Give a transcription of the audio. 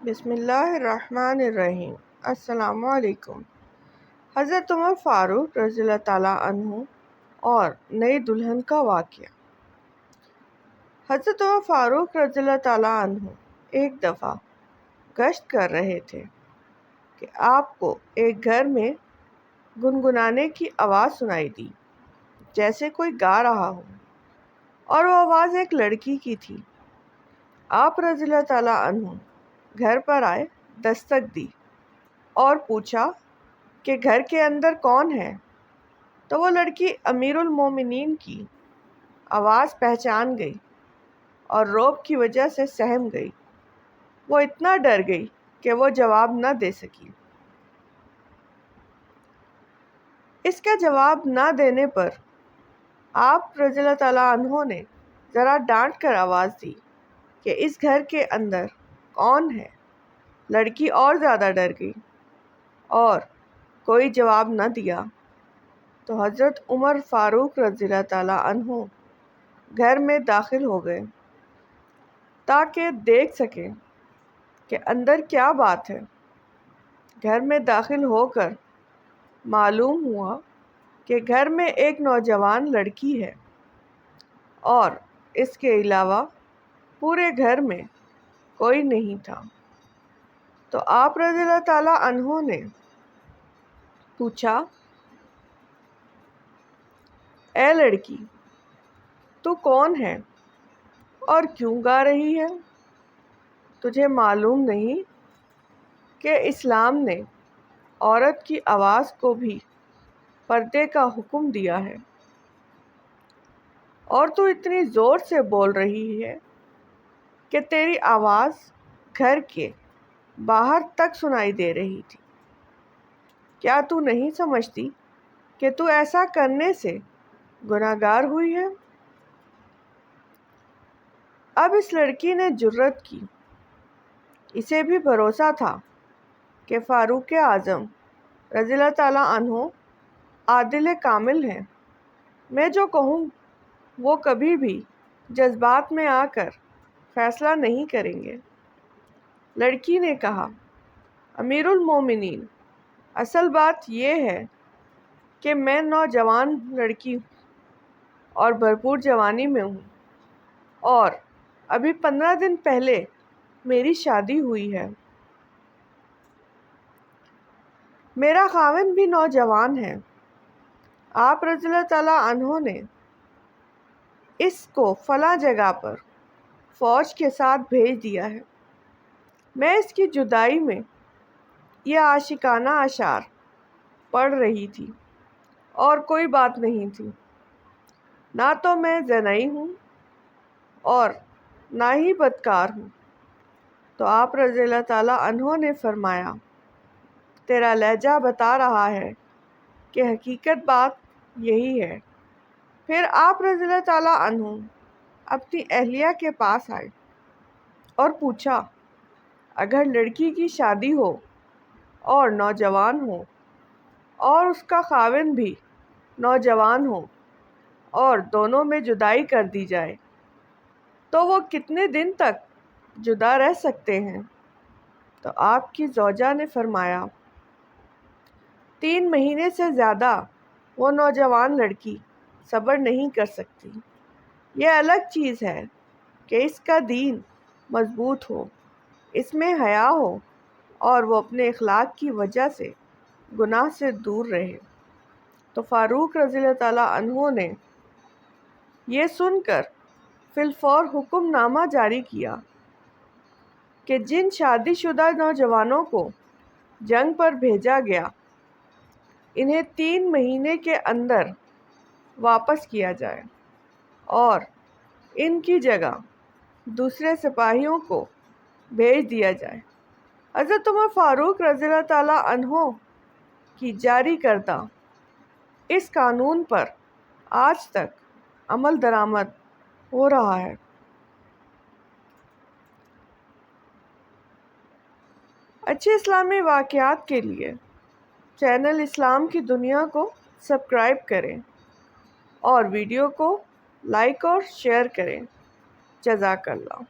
بسم اللہ الرحمن الرحیم۔ السلام علیکم۔ حضرت عمر فاروق رضی اللہ تعالیٰ عنہ اور نئی دلہن کا واقعہ۔ حضرت عمر فاروق رضی اللہ تعالیٰ عنہ ایک دفعہ گشت کر رہے تھے کہ آپ کو ایک گھر میں گنگنانے کی آواز سنائی دی، جیسے کوئی گا رہا ہو، اور وہ آواز ایک لڑکی کی تھی۔ آپ رضی اللہ تعالیٰ عنہ گھر پر آئے، دستک دی اور پوچھا کہ گھر کے اندر کون ہے؟ تو وہ لڑکی امیر المومنین کی آواز پہچان گئی اور رعب کی وجہ سے سہم گئی۔ وہ اتنا ڈر گئی کہ وہ جواب نہ دے سکی۔ اس کا جواب نہ دینے پر آپ رضی اللہ تعالیٰ عنہ نے ذرا ڈانٹ کر آواز دی کہ اس گھر کے اندر کون ہے؟ لڑکی اور زیادہ ڈر گئی اور کوئی جواب نہ دیا۔ تو حضرت عمر فاروق رضی اللہ تعالیٰ عنہ گھر میں داخل ہو گئے تاکہ دیکھ سکیں کہ اندر کیا بات ہے۔ گھر میں داخل ہو کر معلوم ہوا کہ گھر میں ایک نوجوان لڑکی ہے اور اس کے علاوہ پورے گھر میں کوئی نہیں تھا۔ تو آپ رضی اللہ تعالیٰ عنہ نے پوچھا، اے لڑکی، تو کون ہے اور کیوں گا رہی ہے؟ تجھے معلوم نہیں کہ اسلام نے عورت کی آواز کو بھی پردے کا حکم دیا ہے، اور تو اتنی زور سے بول رہی ہے کہ تیری آواز گھر کے باہر تک سنائی دے رہی تھی۔ کیا تو نہیں سمجھتی کہ تو ایسا کرنے سے گناہگار ہوئی ہے؟ اب اس لڑکی نے جرأت کی۔ اسے بھی بھروسہ تھا کہ فاروق اعظم رضی اللہ تعالیٰ عنہ عادل کامل ہیں۔ میں جو کہوں وہ کبھی بھی جذبات میں آ کر فیصلہ نہیں کریں گے۔ لڑکی نے کہا، امیر المومنین، اصل بات یہ ہے کہ میں نوجوان لڑکی ہوں اور بھرپور جوانی میں ہوں، اور ابھی 15 دن پہلے میری شادی ہوئی ہے۔ میرا خاوند بھی نوجوان ہے۔ آپ رضی اللہ تعالیٰ عنہ نے اس کو فلاں جگہ پر فوج کے ساتھ بھیج دیا ہے۔ میں اس کی جدائی میں یہ عاشقانہ اشعار پڑھ رہی تھی اور کوئی بات نہیں تھی۔ نہ تو میں زنئی ہوں اور نہ ہی بدکار ہوں۔ تو آپ رضی اللہ تعالیٰ عنہ نے فرمایا، تیرا لہجہ بتا رہا ہے کہ حقیقت بات یہی ہے۔ پھر آپ رضی اللہ تعالیٰ عنہ اپنی اہلیہ کے پاس آئے اور پوچھا، اگر لڑکی کی شادی ہو اور نوجوان ہو اور اس کا خاوند بھی نوجوان ہو اور دونوں میں جدائی کر دی جائے تو وہ کتنے دن تک جدا رہ سکتے ہیں؟ تو آپ کی زوجہ نے فرمایا، 3 مہینے سے زیادہ وہ نوجوان لڑکی صبر نہیں کر سکتی۔ یہ الگ چیز ہے کہ اس کا دین مضبوط ہو، اس میں حیا ہو اور وہ اپنے اخلاق کی وجہ سے گناہ سے دور رہے۔ تو فاروق رضی اللہ تعالیٰ عنہ نے یہ سن کر فی الفور حکم نامہ جاری کیا کہ جن شادی شدہ نوجوانوں کو جنگ پر بھیجا گیا، انہیں 3 مہینے کے اندر واپس کیا جائے اور ان کی جگہ دوسرے سپاہیوں کو بھیج دیا جائے۔ حضرت عمر فاروق رضی اللہ تعالیٰ عنہ کی جاری کردہ اس قانون پر آج تک عمل درآمد ہو رہا ہے۔ اچھے اسلامی واقعات کے لیے چینل اسلام کی دنیا کو سبسکرائب کریں اور ویڈیو کو لائک اور شیئر کریں۔ جزاک اللہ۔